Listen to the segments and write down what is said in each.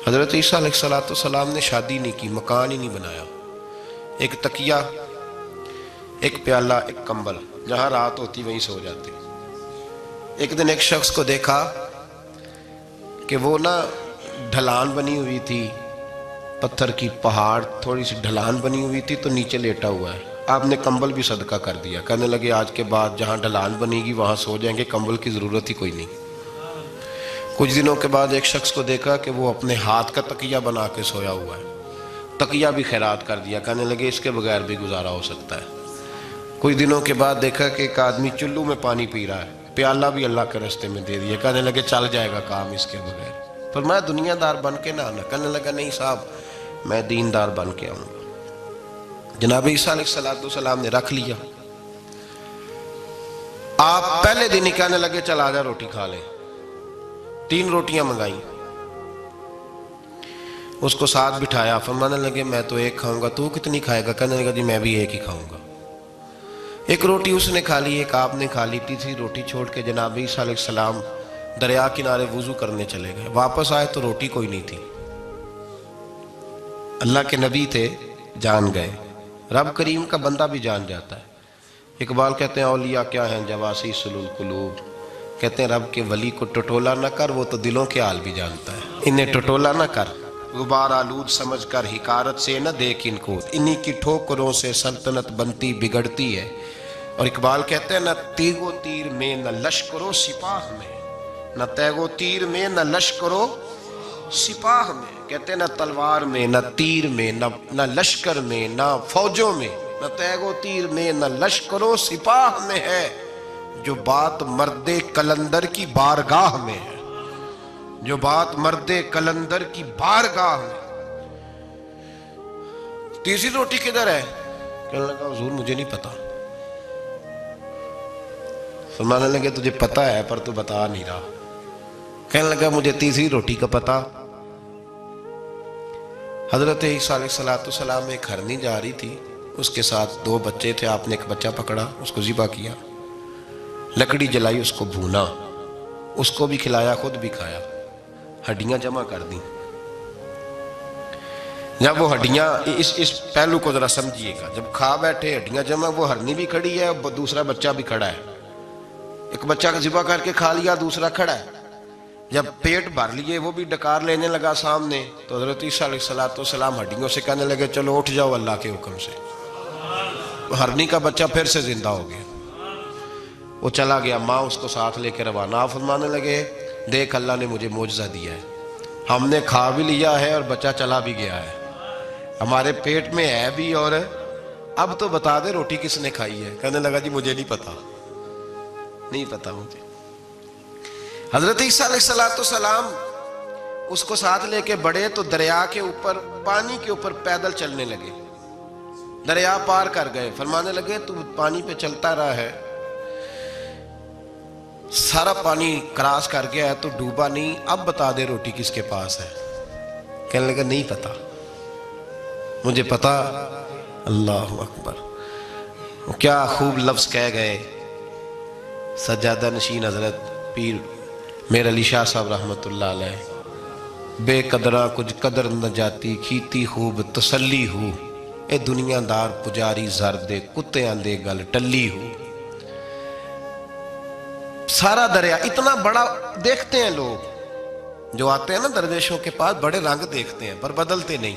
حضرت عیسیٰ علیہ السلام نے شادی نہیں کی، مکان ہی نہیں بنایا، ایک تکیہ، ایک پیالہ، ایک کمبل، جہاں رات ہوتی وہیں سو جاتے۔ ایک دن ایک شخص کو دیکھا کہ وہ ڈھلان بنی ہوئی تھی، پتھر کی پہاڑ تھوڑی سی ڈھلان بنی ہوئی تھی، تو نیچے لیٹا ہوا ہے۔ آپ نے کمبل بھی صدقہ کر دیا، کہنے لگے آج کے بعد جہاں ڈھلان بنے گی وہاں سو جائیں گے، کمبل کی ضرورت ہی کوئی نہیں۔ کچھ دنوں کے بعد ایک شخص کو دیکھا کہ وہ اپنے ہاتھ کا تکیہ بنا کے سویا ہوا ہے، تکیہ بھی خیرات کر دیا، کہنے لگے اس کے بغیر بھی گزارا ہو سکتا ہے۔ کچھ دنوں کے بعد دیکھا کہ ایک آدمی چلو میں پانی پی رہا ہے، پیالہ بھی اللہ کے راستے میں دے دیا، کہنے لگے چل جائے گا کام اس کے بغیر۔ پر میں دنیا دار بن کے نہ آنا، کہنے لگا نہیں صاحب میں دیندار بن کے آؤں گا۔ جناب عیسیٰ علیہ السلام نے رکھ لیا۔ آپ پہلے دن ہی کہنے لگے چل آجا روٹی کھا لے، 3 روٹیاں منگائیں، اس کو ساتھ بٹھایا، فرمانے لگے میں تو ایک کھاؤں گا، تو کتنی کھائے گا؟ کہنے لگا جی میں بھی ایک ہی کھاؤں گا۔ ایک روٹی اس نے کھا لی، ایک آپ نے کھا لی، تیسری روٹی چھوڑ کے جناب عیسیٰ علیہ السلام دریا کنارے وضو کرنے چلے گئے۔ واپس آئے تو روٹی کوئی نہیں تھی۔ اللہ کے نبی تھے، جان گئے۔ رب کریم کا بندہ بھی جان جاتا ہے۔ اقبال کہتے ہیں اولیاء کیا ہیں جواسیس القلوب، کہتے ہیں رب کے ولی کو ٹٹولا نہ کر، وہ تو دلوں کے حال بھی جانتا ہے۔ انہیں ٹٹولا نہ کر، غبار آلود سمجھ کر حکارت سے نہ دیکھ ان کو، انہی کی ٹھوکروں سے سلطنت بنتی بگڑتی ہے۔ اور اقبال کہتے ہیں نہ تیگ و تیر میں نہ لشکر و سپاہ میں، نہ تیگ و تیر میں نہ لشکر و سپاہ میں، کہتے ہیں نہ تلوار میں نہ تیر میں نہ لشکر میں نہ فوجوں میں، نہ تیگ و تیر میں نہ لشکر و سپاہ میں ہے، جو بات مرد کلندر کی بارگاہ میں ہے، جو بات مرد کلندر کی بارگاہ میں۔ تیسری روٹی کدھر ہے؟ کہنے لگا حضور مجھے نہیں پتا۔ فرمانے لگے تجھے پتا ہے پر تو بتا نہیں رہا۔ کہنے لگا مجھے تیسری روٹی کا پتا۔ حضرت عیسیٰ علیہ السلام ایک ہرنی جا رہی تھی، اس کے ساتھ 2 بچے تھے، آپ نے ایک بچہ پکڑا، اس کو ذبح کیا، لکڑی جلائی، اس کو بھونا، اس کو بھی کھلایا، خود بھی کھایا، ہڈیاں جمع کر دیں۔ جب وہ ہڈیاں اس پہلو کو ذرا سمجھیے گا، جب کھا بیٹھے ہڈیاں جمع، وہ ہرنی بھی کھڑی ہے اور دوسرا بچہ بھی کھڑا ہے، ایک بچہ کا ذبح کر کے کھا لیا، دوسرا کھڑا ہے۔ جب پیٹ بھر لیے، وہ بھی ڈکار لینے لگا سامنے، تو حضرت عیسیٰ علیہ السلام ہڈیوں سے کہنے لگے چلو اٹھ جاؤ اللہ کے حکم سے۔ ہرنی کا بچہ پھر سے زندہ ہو گیا، وہ چلا گیا، ماں اس کو ساتھ لے کے روانہ، فرمانے لگے دیکھ اللہ نے مجھے معجزہ دیا ہے، ہم نے کھا بھی لیا ہے اور بچہ چلا بھی گیا ہے، ہمارے پیٹ میں ہے بھی، اور اب تو بتا دے روٹی کس نے کھائی ہے؟ کہنے لگا جی مجھے نہیں پتا، نہیں پتا مجھے۔ حضرت عیسیٰ علیہ السلام اس کو ساتھ لے کے بڑھے تو دریا کے اوپر، پانی کے اوپر پیدل چلنے لگے، دریا پار کر گئے۔ فرمانے لگے تو پانی پہ چلتا رہا ہے، سارا پانی کراس کر گیا ہے تو ڈوبا نہیں، اب بتا دے روٹی کس کے پاس ہے؟ کہنے لگا نہیں پتا، مجھے پتا۔ اللہ اکبر، کیا خوب لفظ کہہ گئے سجادہ نشین حضرت پیر میر علی شاہ صاحب رحمت اللہ علیہ، بے قدرہ کچھ قدر نہ جاتی، کھیتی خوب تسلی ہو، اے دنیا دار پجاری زردے کتیاں دے گل ٹلی ہو۔ سارا دریا اتنا بڑا دیکھتے ہیں لوگ جو آتے ہیں نا درویشوں کے پاس، بڑے رنگ دیکھتے ہیں پر بدلتے نہیں،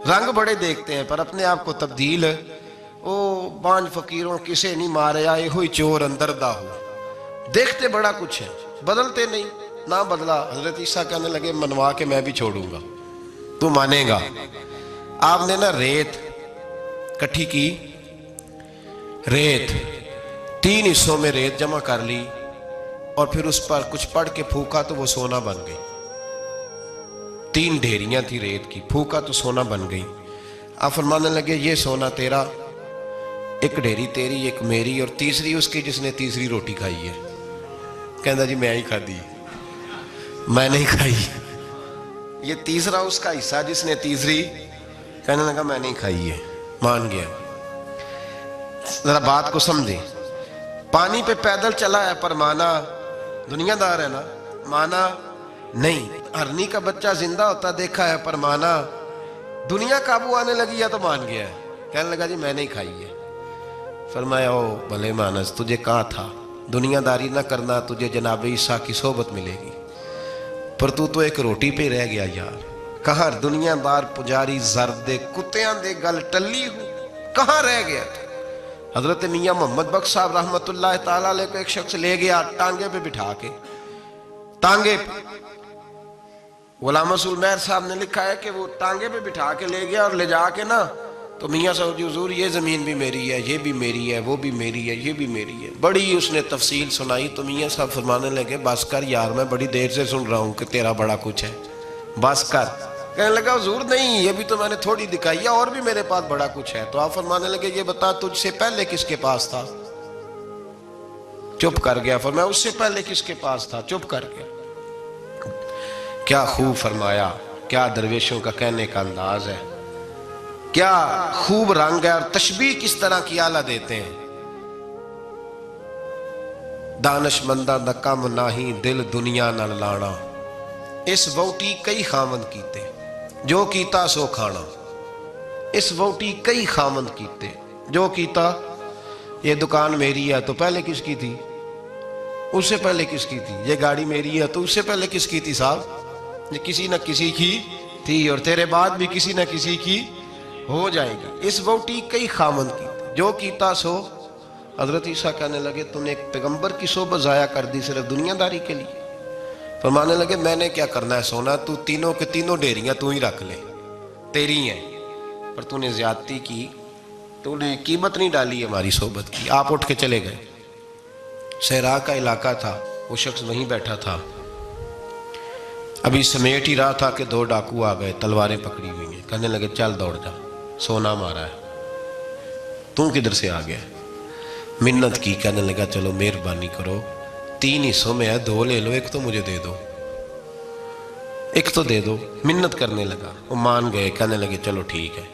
رنگ بڑے دیکھتے ہیں پر اپنے آپ کو تبدیل، او بانج فقیروں کسے نہیں مارے آئے ہوئی چور اندر دا ہو، دیکھتے بڑا کچھ ہے بدلتے نہیں۔ نہ بدلا، حضرت عیسیٰ کہنے لگے منوا کے میں بھی چھوڑوں گا، تو مانے گا۔ آپ نے ریت کٹھی کی، ریت 3 حصوں میں ریت جمع کر لی اور پھر اس پر کچھ پڑھ کے پھونکا تو وہ سونا بن گئی۔ 3 ڈھیریاں تھی ریت کی، پھونکا تو سونا بن گئی۔ آپ فرمانے لگے یہ سونا تیرا، ایک ڈھیری تیری، ایک میری، اور تیسری اس کی جس نے تیسری روٹی کھائی ہے۔ کہنا جی میں ہی کھا دی، میں نہیں کھائی۔ یہ تیسرا اس کا حصہ جس نے تیسری، کہنے لگا میں نہیں کھائی ہے، مان گیا۔ ذرا بات کو سمجھیں، پانی پہ پیدل چلا ہے پر مانا دنیا دار ہے نا، مانا نہیں، ہرنی کا بچہ زندہ ہوتا دیکھا ہے پر مانا، دنیا قابو آنے لگی ہے تو مان گیا ہے، کہنے لگا جی میں نہیں کھائی ہے۔ فرمایا او بھلے مانس، تجھے کہا تھا دنیا داری نہ کرنا، تجھے جناب عیسیٰ کی صحبت ملے گی، پر تو ایک روٹی پہ رہ گیا یار۔ کہاں دنیا دار پجاری زردے کتیاں دے گل ٹلی ہو، کہاں رہ گیا تھا؟ حضرت میاں محمد بخش صاحب رحمت اللہ تعالیٰ علیہ کو ایک شخص لے گیا ٹانگے پہ بٹھا کے، ٹانگے پہ غلام رسول مہر صاحب نے لکھا ہے کہ وہ ٹانگے پہ بٹھا کے لے گیا اور لے جا کے نا تو میاں صاحب جی حضور یہ زمین بھی میری ہے، یہ بھی میری ہے، وہ بھی میری ہے، یہ بھی میری ہے، بڑی اس نے تفصیل سنائی تو میاں صاحب فرمانے لگے بس کر یار، میں بڑی دیر سے سن رہا ہوں کہ تیرا بڑا کچھ ہے، بس کر۔ کہنے لگا حضور نہیں، یہ بھی تو میں نے تھوڑی دکھائی ہے، اور بھی میرے پاس بڑا کچھ ہے۔ تو آپ فرمانے لگے یہ بتا تجھ سے پہلے کس کے پاس تھا؟ چپ کر گیا۔ فرمایا اس سے پہلے کس کے پاس تھا؟ چپ کر گیا۔ کیا خوب فرمایا، کیا درویشوں کا کہنے کا انداز ہے، کیا خوب رنگ ہے، اور تشبیہ کس طرح کی اعلیٰ دیتے ہیں۔ دانش مندہ دا کم ناہی دل دنیا نال لانا، اس ووٹی کئی خامند کیتے، جو کیتا سو کھانا۔ اس ووٹی کئی خامند کیتے، جو کیتا، یہ دکان میری ہے تو پہلے کس کی تھی؟ اس سے پہلے کس کی تھی؟ یہ گاڑی میری ہے تو اس سے پہلے کس کی تھی صاحب؟ یہ کسی نہ کسی کی تھی، اور تیرے بعد بھی کسی نہ کسی کی ہو جائے گی۔ اس ووٹی کئی خامند کی، جو کیتا سو۔ حضرت عیسیٰ کہنے لگے تم نے ایک پیغمبر کی صحبت ضائع کر دی صرف دنیا داری کے لیے۔ فرمانے لگے میں نے کیا کرنا ہے سونا، تو تینوں کے تینوں ڈیریاں تو ہی رکھ لے، تیری ہیں، پر تو نے زیادتی کی، تو نے قیمت نہیں ڈالی ہماری صحبت کی۔ آپ اٹھ کے چلے گئے۔ صحرا کا علاقہ تھا، وہ شخص وہیں بیٹھا تھا، ابھی سمیٹ ہی رہا تھا کہ دو ڈاکو آ گئے، تلواریں پکڑی ہوئی ہیں۔ کہنے لگے چل دوڑ جا، سونا مارا ہے، تم کدھر سے آ گیا؟ منت کی، کہنے لگا چلو مہربانی کرو، 3 حصوں میں ہے، 2 لے لو، ایک تو مجھے دے دو، ایک تو دے دو۔ منت کرنے لگا، وہ مان گئے، کہنے لگے چلو ٹھیک ہے۔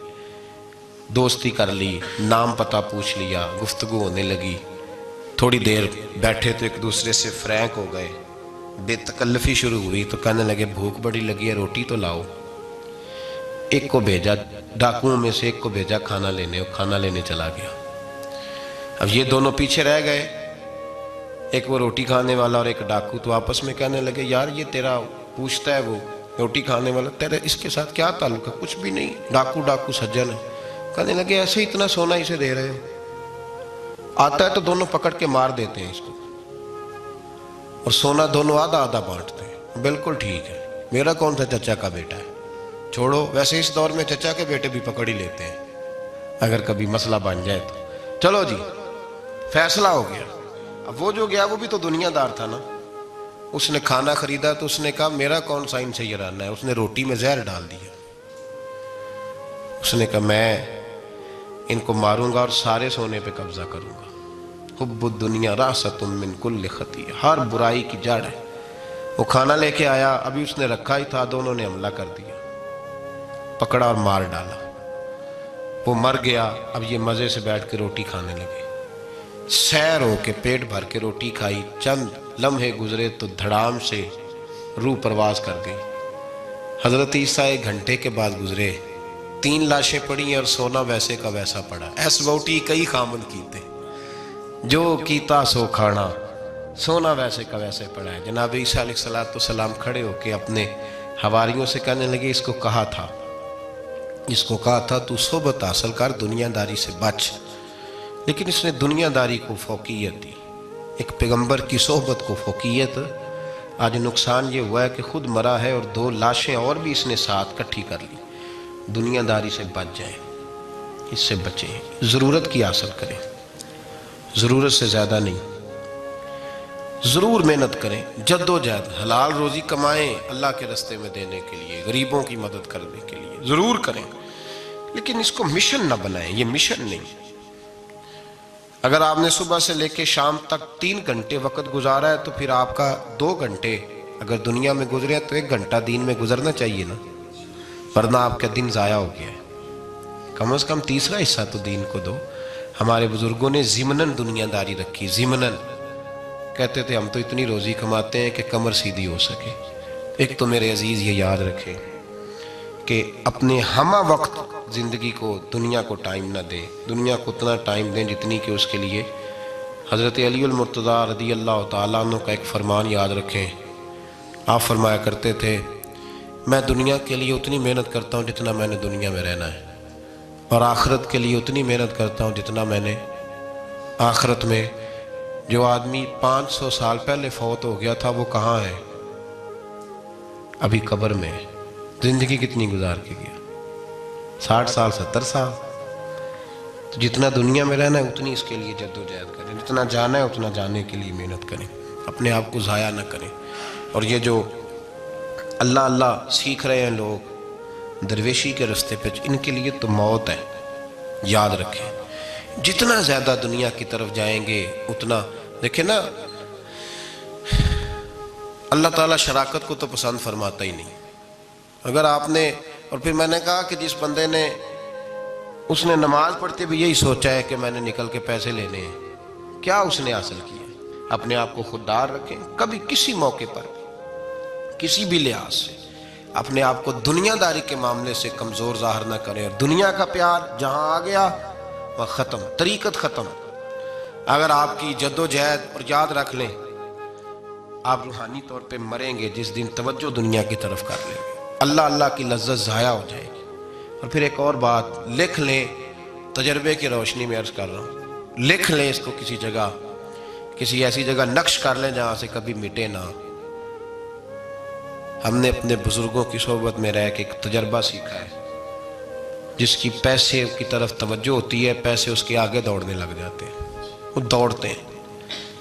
دوستی کر لی، نام پتہ پوچھ لیا، گفتگو ہونے لگی، تھوڑی دیر بیٹھے تو ایک دوسرے سے فرینک ہو گئے، بے تکلفی شروع ہوئی۔ تو کہنے لگے بھوک بڑی لگی ہے، روٹی تو لاؤ۔ ایک کو بھیجا، ڈاکوؤں میں سے ایک کو بھیجا کھانا لینے، وہ کھانا لینے چلا گیا۔ اب یہ دونوں پیچھے رہ گئے، ایک وہ روٹی کھانے والا اور ایک ڈاکو، تو آپس میں کہنے لگے یار یہ تیرا پوچھتا ہے وہ روٹی کھانے والا، تیرے اس کے ساتھ کیا تعلق ہے؟ کچھ بھی نہیں، ڈاکو ڈاکو سجن ہے۔ کہنے لگے ایسے اتنا سونا اسے دے رہے ہو، آتا ہے تو دونوں پکڑ کے مار دیتے ہیں اس کو، اور سونا دونوں آدھا آدھا بانٹتے ہیں۔ بالکل ٹھیک ہے، میرا کون سا چچا کا بیٹا ہے، چھوڑو، ویسے اس دور میں چچا کے بیٹے بھی پکڑ ہی لیتے ہیں اگر کبھی مسئلہ بن جائے تو۔ چلو جی فیصلہ ہو گیا۔ اب وہ جو گیا وہ بھی تو دنیا دار تھا نا، اس نے کھانا خریدا تو اس نے کہا میرا کون سا ان سے یہ رہنا ہے، اس نے روٹی میں زہر ڈال دیا۔ اس نے کہا میں ان کو ماروں گا اور سارے سونے پہ قبضہ کروں گا۔ حب الدنیا راست من کل خطیہ، ہر برائی کی جڑ ہے۔ وہ کھانا لے کے آیا، ابھی اس نے رکھا ہی تھا، دونوں نے حملہ کر دیا، پکڑا اور مار ڈالا۔ وہ مر گیا۔ اب یہ مزے سے بیٹھ کے روٹی کھانے لگے، سیر ہو کے پیٹ بھر کے روٹی کھائی۔ چند لمحے گزرے تو دھڑام سے روح پرواز کر گئی۔ حضرت عیسیٰ 1 گھنٹے کے بعد گزرے، 3 لاشیں پڑی ہیں اور سونا ویسے کا ویسا پڑا۔ ایس ووٹی کئی خامند کیتے، جو کیتا سو کھانا، سونا ویسے کا ویسے پڑا ہے۔ جناب عیسیٰ علیہ السلام کھڑے ہو کے اپنے حواریوں سے کہنے لگے اس کو کہا تھا تو صحبت حاصل کر، دنیا داری سے بچ، لیکن اس نے دنیا داری کو فوقیت دی، ایک پیغمبر کی صحبت کو فوقیت۔ آج نقصان یہ ہوا ہے کہ خود مرا ہے اور 2 لاشیں اور بھی اس نے ساتھ کٹھی کر لی۔ دنیا داری سے بچ جائیں، اس سے بچیں، ضرورت کی حاصل کریں، ضرورت سے زیادہ نہیں۔ ضرور محنت کریں، جد و جہد، حلال روزی کمائیں اللہ کے رستے میں دینے کے لیے، غریبوں کی مدد کرنے کے لیے ضرور کریں، لیکن اس کو مشن نہ بنائیں، یہ مشن نہیں۔ اگر آپ نے صبح سے لے کے شام تک 3 گھنٹے وقت گزارا ہے تو پھر آپ کا 2 گھنٹے اگر دنیا میں گزرے ہیں تو 1 گھنٹہ دین میں گزرنا چاہیے نا، ورنہ آپ کا دن ضائع ہو گیا ہے۔ کم از کم تیسرا حصہ تو دین کو دو۔ ہمارے بزرگوں نے ضمناً دنیا داری رکھی، ضمناً کہتے تھے ہم تو اتنی روزی کماتے ہیں کہ کمر سیدھی ہو سکے، ایک تو میرے عزیز یہ یاد رکھیں کہ اپنے ہمہ وقت زندگی کو دنیا کو ٹائم نہ دیں، دنیا کو اتنا ٹائم دیں جتنی کہ اس کے لیے حضرت علی المرتضیٰ رضی اللہ تعالیٰ عنہ کا ایک فرمان یاد رکھیں۔ آپ فرمایا کرتے تھے میں دنیا کے لیے اتنی محنت کرتا ہوں جتنا میں نے دنیا میں رہنا ہے، اور آخرت کے لیے اتنی محنت کرتا ہوں جتنا میں نے آخرت میں۔ جو آدمی 500 سال پہلے فوت ہو گیا تھا وہ کہاں ہے؟ ابھی قبر میں۔ زندگی کتنی گزار کے گیا؟ 60 سال 70 سال۔ تو جتنا دنیا میں رہنا ہے اتنی اس کے لیے جد و جہد کریں، جتنا جانا ہے اتنا جانے کے لیے محنت کریں، اپنے آپ کو ضائع نہ کریں۔ اور یہ جو اللہ اللہ سیکھ رہے ہیں لوگ درویشی کے رستے پہ، ان کے لیے تو موت ہے، یاد رکھیں۔ جتنا زیادہ دنیا کی طرف جائیں گے اتنا، دیکھیں نا، اللہ تعالیٰ شراکت کو تو پسند فرماتا ہی نہیں۔ اگر آپ نے، اور پھر میں نے کہا کہ جس بندے نے، اس نے نماز پڑھتے بھی یہی سوچا ہے کہ میں نے نکل کے پیسے لینے ہیں، کیا اس نے حاصل کیا؟ اپنے آپ کو خوددار رکھیں، کبھی کسی موقع پر کسی بھی لحاظ سے اپنے آپ کو دنیا داری کے معاملے سے کمزور ظاہر نہ کریں۔ اور دنیا کا پیار جہاں آ گیا وہ ختم، طریقت ختم۔ اگر آپ کی جد و جہد، اور یاد رکھ لیں آپ روحانی طور پہ مریں گے جس دن توجہ دنیا کی طرف کر لیں گے، اللہ اللہ کی لذت ضائع ہو جائے گی۔ اور پھر ایک اور بات لکھ لیں، تجربے کی روشنی میں عرض کر رہا ہوں، لکھ لیں اس کو کسی جگہ، کسی ایسی جگہ نقش کر لیں جہاں سے کبھی مٹے نہ۔ ہم نے اپنے بزرگوں کی صحبت میں رہ کے ایک تجربہ سیکھا ہے، جس کی پیسے کی طرف توجہ ہوتی ہے پیسے اس کے آگے دوڑنے لگ جاتے ہیں، وہ دوڑتے ہیں،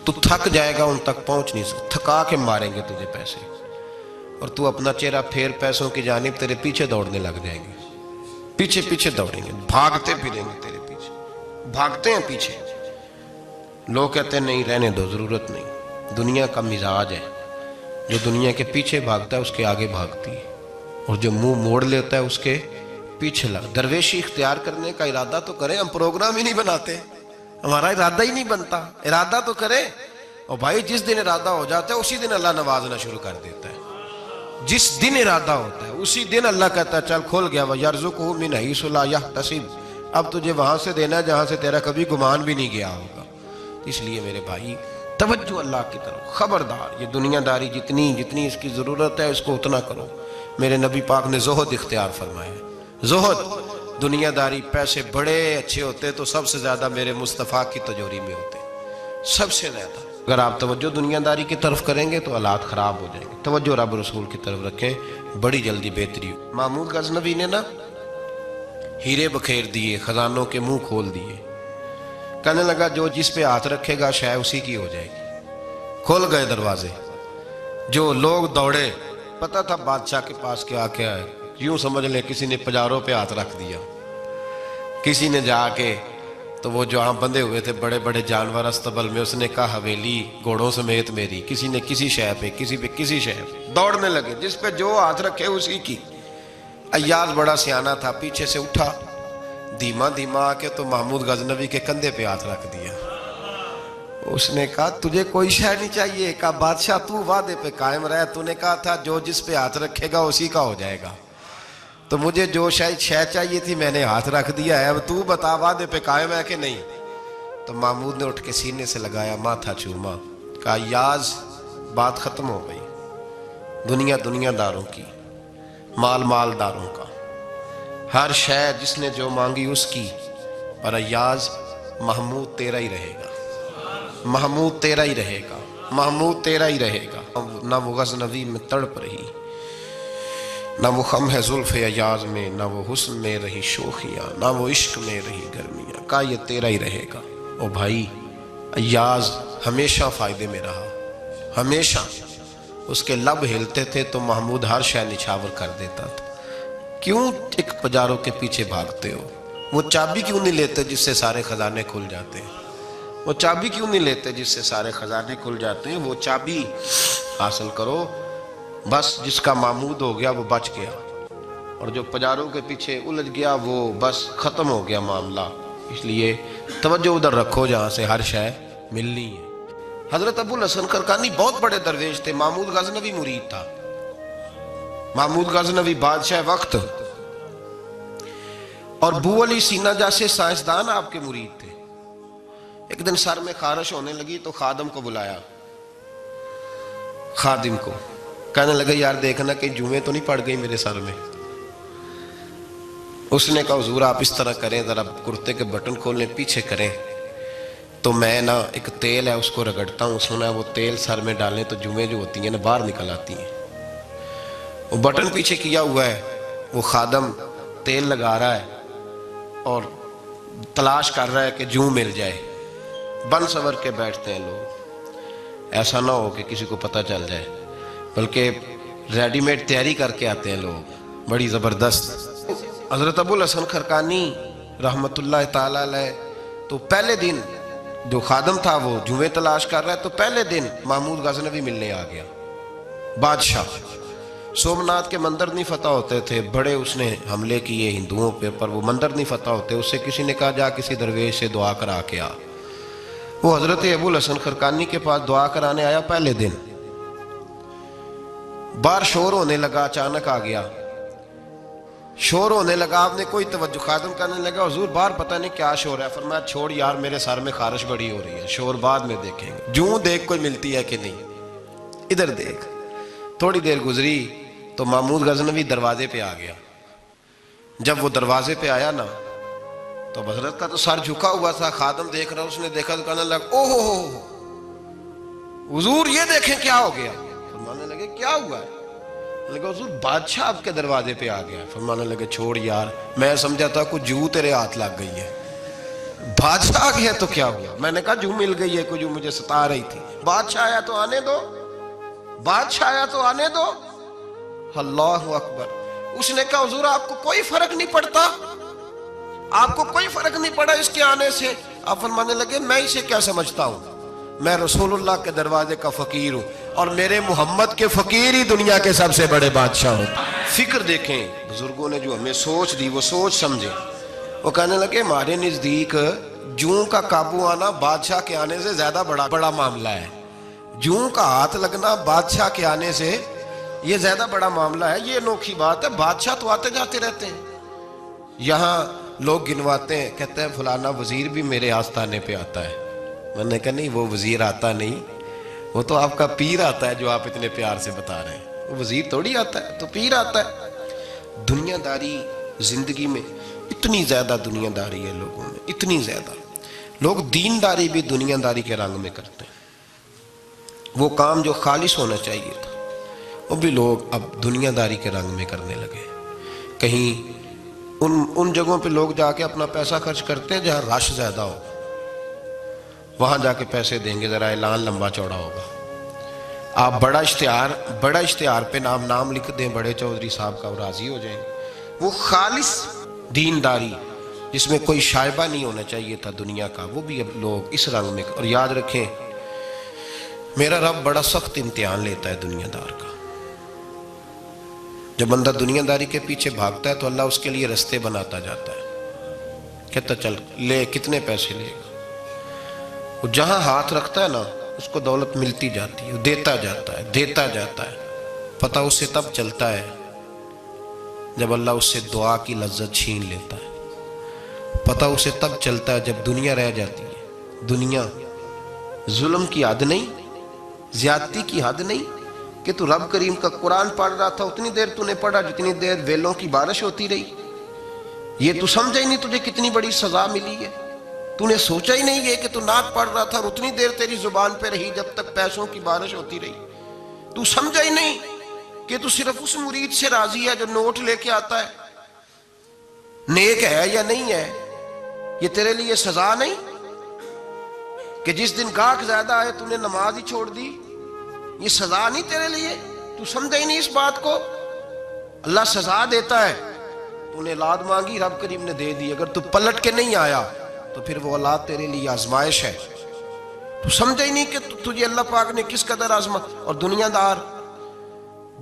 تو تھک جائے گا، ان تک پہنچ نہیں سکتا، تھکا کے ماریں گے تجھے پیسے، اور تو اپنا چہرہ پھیر پیسوں کی جانب، تیرے پیچھے دوڑنے لگ جائیں گے، پیچھے پیچھے دوڑیں گے، بھاگتے پھریں گے تیرے پیچھے، بھاگتے ہیں پیچھے۔ لوگ کہتے ہیں نہیں رہنے دو، ضرورت نہیں۔ دنیا کا مزاج ہے، جو دنیا کے پیچھے بھاگتا ہے اس کے آگے بھاگتی ہے، اور جو منہ موڑ لیتا ہے اس کے پیچھے لگ۔ درویشی اختیار کرنے کا ارادہ تو کریں، ہم پروگرام ہی نہیں بناتے، ہمارا ارادہ ہی نہیں بنتا، ارادہ تو کریں۔ اور بھائی جس دن ارادہ ہو جاتا ہے اسی دن اللہ نوازنا شروع کر دیتا ہے، جس دن ارادہ ہوتا ہے اسی دن اللہ کہتا ہے چل کھول گیا، وَيَرْزُقُهُ مِنْ حَيْثُ لَا يَحْتَسِبُ، اب تجھے وہاں سے دینا ہے جہاں سے تیرا کبھی گمان بھی نہیں گیا ہوگا۔ اس لیے میرے بھائی توجہ اللہ کی طرف، خبردار یہ دنیا داری جتنی اس کی ضرورت ہے اس کو اتنا کرو۔ میرے نبی پاک نے زہد اختیار فرمایا ہے، زہد، دنیا داری، پیسے بڑے اچھے ہوتے تو سب سے زیادہ میرے مصطفیٰ کی تجوری میں ہوتے، سب سے زیادہ۔ اگر آپ توجہ دنیا داری کی طرف کریں گے تو حالات خراب ہو جائیں گے، توجہ رب رسول کی طرف رکھیں، بڑی جلدی بہتری ہو۔ محمود غزنوی نے نا ہیرے بکھیر دیے، خزانوں کے منہ کھول دیے، کہنے لگا جو جس پہ ہاتھ رکھے گا شاید اسی کی ہو جائے گی۔ کھول گئے دروازے، جو لوگ دوڑے، پتہ تھا بادشاہ کے پاس کیا کیا ہے، یوں سمجھ لیں کسی نے پجاروں پہ ہاتھ رکھ دیا، کسی نے جا کے تو وہ جو بندھے ہوئے تھے بڑے بڑے جانور استبل میں، اس نے کہا حویلی گھوڑوں سمیت میری، کسی نے کسی شے پہ، کسی پہ کسی شے پہ، دوڑنے لگے، جس پہ جو ہاتھ رکھے اسی کی۔ ایاز بڑا سیانہ تھا، پیچھے سے اٹھا دھیما دھیما آ کے تو محمود غزنوی کے کندھے پہ ہاتھ رکھ دیا۔ اس نے کہا تجھے کوئی شے نہیں چاہیے؟ کہا بادشاہ تو وعدے پہ قائم رہے، تو نے کہا تھا جو جس پہ ہاتھ رکھے گا اسی کا ہو جائے گا، تو مجھے جو شے چاہیے تھی میں نے ہاتھ رکھ دیا ہے، اب تو بتا وعدے پہ قائم ہے کہ نہیں؟ تو محمود نے اٹھ کے سینے سے لگایا، ماتھا چوما، کہا یاز بات ختم ہو گئی، دنیا داروں کی، مال داروں کا، ہر شے جس نے جو مانگی اس کی، اور ایاز محمود تیرا ہی رہے گا، محمود تیرا ہی رہے گا، محمود تیرا ہی رہے گا۔ نہ وہ غزنوی میں تڑپ رہی، نہ وہ خم ہے زلف ایاز میں، نہ وہ حسن میں رہی شوخیاں، نہ وہ عشق میں رہی گرمیاں، کہا یہ تیرا ہی رہے گا۔ او بھائی ایاز ہمیشہ فائدے میں رہا، ہمیشہ اس کے لب ہلتے تھے تو محمود ہر شے نچھاور کر دیتا تھا۔ کیوں ایک پجاروں کے پیچھے بھاگتے ہو؟ وہ چابی کیوں نہیں لیتے جس سے سارے خزانے کھل جاتے ہیں؟ وہ چابی کیوں نہیں لیتے جس سے سارے خزانے کھل جاتے ہیں؟ وہ چابی حاصل کرو، بس جس کا محمود ہو گیا وہ بچ گیا، اور جو پجاروں کے پیچھے الجھ گیا وہ بس ختم ہو گیا معاملہ۔ اس لیے توجہ ادھر رکھو جہاں سے ہر شے ملنی ہے۔ حضرت ابو الحسن کرکانی بہت بڑے درویش تھے، محمود غزنوی مرید تھا، محمود غزنوی بادشاہ وقت اور بو علی سینا جیسے سائنسدان آپ کے مرید تھے. ایک دن سر میں خارش ہونے لگی تو خادم کو بلایا. خادم کو کہنے لگا یار دیکھنا کہ جمعے تو نہیں پڑ گئی میرے سر میں. اس نے کہا حضور آپ اس طرح کریں، ذرا کرتے کے بٹن کھولیں پیچھے کریں تو میں نا ایک تیل ہے اس کو رگڑتا ہوں، سنا ہے وہ تیل سر میں ڈالیں تو جمعے جو ہوتی ہیں نا باہر نکل آتی ہیں. وہ بٹن پیچھے کیا ہوا ہے، وہ خادم تیل لگا رہا ہے اور تلاش کر رہا ہے کہ جوں مل جائے. بن سور کے بیٹھتے ہیں لوگ، ایسا نہ ہو کہ کسی کو پتہ چل جائے، بلکہ ریڈی میڈ تیاری کر کے آتے ہیں لوگ بڑی زبردست. حضرت ابو الحسن خرقانی رحمت اللہ تعالی علیہ تو پہلے دن جو خادم تھا وہ جمعے تلاش کر رہا ہے، تو پہلے دن محمود غزنوی ملنے آ گیا. بادشاہ سومناتھ کے مندر نہیں فتح ہوتے تھے، بڑے اس نے حملے کیے ہندوؤں پہ، پر وہ مندر نہیں فتح ہوتے. اس سے کسی نے کہا جا کسی درویش سے دعا کرا کے آ. وہ حضرت ابو الحسن خرقانی کے پاس دعا کرانے آیا. پہلے دن باہر شور ہونے لگا، اچانک آ گیا. شور ہونے لگا، آپ نے کوئی توجہ، خادم کرنے لگا حضور باہر پتہ نہیں کیا شور ہے. فرمایا چھوڑ یار میرے سر میں خارش بڑی ہو رہی ہے، شور بعد میں دیکھیں گے، جوں دیکھ کوئی ملتی ہے کہ نہیں، ادھر دیکھ. تھوڑی دیر گزری تو محمود غزنوی دروازے پہ آ گیا. جب وہ دروازے پہ آیا نا تو حضرت کا تو سر جھکا ہوا تھا، خادم دیکھ رہا، اس نے دیکھا تو کہنے لگا اوہ ہو حضور یہ دیکھیں کیا ہو گیا. فرمانے لگے کیا ہوا ہے؟ لگا حضور بادشاہ آپ کے دروازے پہ آ گیا. فرمانے لگے چھوڑ یار، میں سمجھا تھا کوئی جو تیرے ہاتھ لگ گئی ہے، بادشاہ آ گیا تو کیا ہوا؟ میں نے کہا جو مل گئی ہے کوئی جو مجھے ستا رہی تھی. بادشاہ آیا تو آنے دو، بادشاہ آیا تو آنے دو. اللہ اکبر. اس نے کہا حضور آپ کو کوئی فرق نہیں پڑتا، آپ کو کوئی فرق نہیں پڑا اس کے آنے سے؟ آپ فرمانے لگے میں اسے کیا سمجھتا ہوں، میں رسول اللہ کے دروازے کا فقیر ہوں اور میرے محمد کے فقیر ہی دنیا کے سب سے بڑے بادشاہ ہوں. فکر دیکھیں بزرگوں نے جو ہمیں سوچ دی، وہ سوچ سمجھیں. وہ کہنے لگے ہمارے نزدیک جوں کا قابو آنا بادشاہ کے آنے سے زیادہ بڑا معاملہ ہے. جوں کا ہاتھ لگنا بادشاہ کے آنے سے یہ زیادہ بڑا معاملہ ہے. یہ انوکھی بات ہے، بادشاہ تو آتے جاتے رہتے ہیں. یہاں لوگ گنواتے ہیں، کہتے ہیں فلانا وزیر بھی میرے آستانے پہ آتا ہے. میں نے کہا نہیں وہ وزیر آتا نہیں، وہ تو آپ کا پیر آتا ہے جو آپ اتنے پیار سے بتا رہے ہیں. وہ وزیر تھوڑی آتا ہے، تو پیر آتا ہے. دنیا داری زندگی میں اتنی زیادہ دنیا داری ہے لوگوں میں، اتنی زیادہ. لوگ دین داری بھی دنیا داری کے رنگ میں کرتے ہیں. وہ کام جو خالص ہونا چاہیے تھا وہ بھی لوگ اب دنیا داری کے رنگ میں کرنے لگے. کہیں ان جگہوں پہ لوگ جا کے اپنا پیسہ خرچ کرتے ہیں جہاں رش زیادہ ہو، وہاں جا کے پیسے دیں گے، ذرا اعلان لمبا چوڑا ہوگا. آپ بڑا اشتہار پہ نام لکھ دیں بڑے چودھری صاحب کا، وہ راضی ہو جائیں. وہ خالص دینداری جس میں کوئی شائبہ نہیں ہونا چاہیے تھا دنیا کا، وہ بھی اب لوگ اس رنگ میں. اور یاد رکھیں میرا رب بڑا سخت امتحان لیتا ہے دنیا دار کا. جب بندہ دنیا داری کے پیچھے بھاگتا ہے تو اللہ اس کے لیے رستے بناتا جاتا ہے. کہتا چل لے، کتنے پیسے لے گا. وہ جہاں ہاتھ رکھتا ہے نا اس کو دولت ملتی جاتی ہے، وہ دیتا جاتا ہے. پتہ اسے تب چلتا ہے جب اللہ اس سے دعا کی لذت چھین لیتا ہے. پتہ اسے تب چلتا ہے جب دنیا رہ جاتی ہے. دنیا ظلم کی حد نہیں، زیادتی کی حد نہیں کہ تو رب کریم کا قرآن پڑھ رہا تھا اتنی دیر تو نے پڑھا جتنی دیر ویلوں کی بارش ہوتی رہی. یہ تو سمجھا ہی نہیں تجھے کتنی بڑی سزا ملی ہے. تو نے سوچا ہی نہیں ہے کہ تو نعت پڑھ رہا تھا اور اتنی دیر تیری زبان پہ رہی جب تک پیسوں کی بارش ہوتی رہی. تو سمجھا ہی نہیں کہ تو صرف اس مرید سے راضی ہے جو نوٹ لے کے آتا ہے. نیک ہے یا نہیں ہے یہ تیرے لیے سزا نہیں کہ جس دن گاہک زیادہ آئے تو نے نماز ہی چھوڑ دی. یہ سزا نہیں تیرے لیے؟ تو سمجھا ہی نہیں اس بات کو. اللہ سزا دیتا ہے. تو نے اولاد مانگی رب کریم نے دے دی. اگر تو پلٹ کے نہیں آیا تو پھر وہ اولاد تیرے لیے آزمائش ہے. تو سمجھا ہی نہیں کہ تجھے اللہ پاک نے کس قدر آزما. اور دنیا دار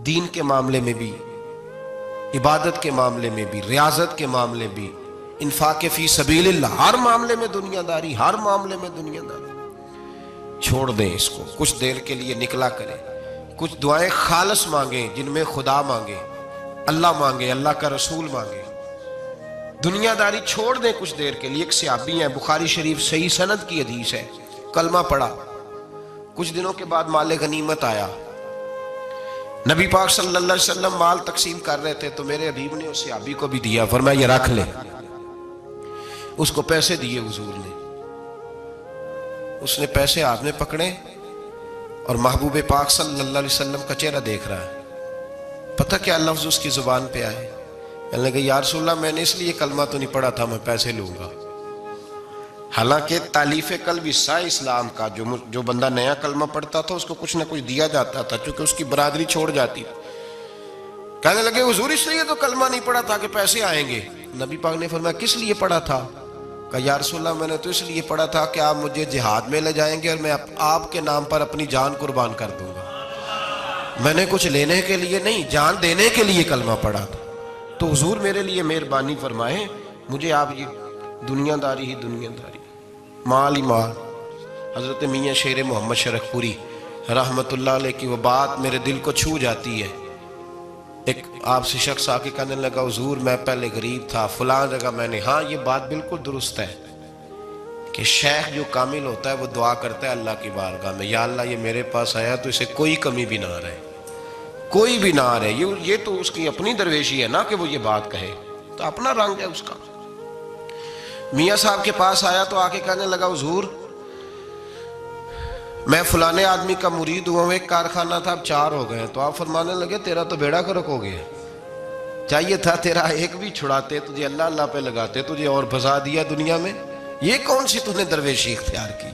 دین کے معاملے میں بھی، عبادت کے معاملے میں بھی، ریاضت کے معاملے بھی، انفاق فی سبیل اللہ، ہر معاملے میں دنیا داری، ہر معاملے میں دنیا داری. چھوڑ دیں اس کو. کچھ دیر کے لیے نکلا کریں، کچھ دعائیں خالص مانگیں جن میں خدا مانگیں. اللہ مانگے، اللہ کا رسول مانگے، دنیا داری چھوڑ دیں کچھ دیر کے لیے۔ ایک صحابی ہیں، بخاری شریف صحیح سند کی حدیث ہے، کلمہ پڑھا، کچھ دنوں کے بعد مال غنیمت آیا، نبی پاک صلی اللہ علیہ وسلم مال تقسیم کر رہے تھے تو میرے حبیب نے اس صحابی کو بھی دیا، فرمایا یہ رکھ لے۔ اس کو پیسے دیے حضور نے، اس نے پیسے ہاتھ میں پکڑے اور محبوب پاک صلی اللہ علیہ وسلم کا چہرہ دیکھ رہا ہے۔ پتہ کیا لفظ اس کی زبان پہ آئے؟ کہنے لگے یا رسول اللہ میں نے اس لیے کلمہ تو نہیں پڑھا تھا میں پیسے لوں گا۔ حالانکہ تالیف قلب حصہ اسلام کا، جو بندہ نیا کلمہ پڑھتا تھا اس کو کچھ نہ کچھ دیا جاتا تھا چونکہ اس کی برادری چھوڑ جاتی تھی۔ کہنے لگے حضور اس لیے تو کلمہ نہیں پڑھا تھا کہ پیسے آئیں گے۔ نبی پاک نے فرمایا کس لیے پڑھا تھا؟ کہا یا رسول اللہ میں نے تو اس لیے پڑھا تھا کہ آپ مجھے جہاد میں لے جائیں گے اور میں آپ کے نام پر اپنی جان قربان کر دوں گا۔ میں نے کچھ لینے کے لیے نہیں، جان دینے کے لیے کلمہ پڑھا تھا۔ تو حضور میرے لیے مہربانی فرمائے، مجھے آپ یہ دنیا داری ہی دنیا داری، مال ہی مال۔ حضرت میاں شیر محمد شرف پوری رحمت اللہ علیہ کی وہ بات میرے دل کو چھو جاتی ہے۔ ایک آپ سے شخص آ کے کہنے لگا حضور میں پہلے غریب تھا فلاں جگہ میں نے، ہاں یہ بات بالکل درست ہے کہ شیخ جو کامل ہوتا ہے وہ دعا کرتا ہے اللہ کی بارگاہ میں، یا اللہ یہ میرے پاس آیا تو اسے کوئی کمی بھی نہ رہے، کوئی بھی نہ رہے۔ یہ تو اس کی اپنی درویشی ہے نا کہ وہ یہ بات کہے، تو اپنا رنگ ہے اس کا۔ میاں صاحب کے پاس آیا تو آ کے کہنے لگا حضور میں فلانے آدمی کا مرید ہوا ہوں، ایک کارخانہ تھا اب 4 ہو گئے۔ تو آپ فرمانے لگے تیرا تو بیڑا گرک ہو گیا، چاہیے تھا تیرا ایک بھی چھڑاتے، تجھے اللہ اللہ پہ لگاتے، تجھے اور پھنسا دیا دنیا میں۔ یہ کون سی تو نے درویشی اختیار کی؟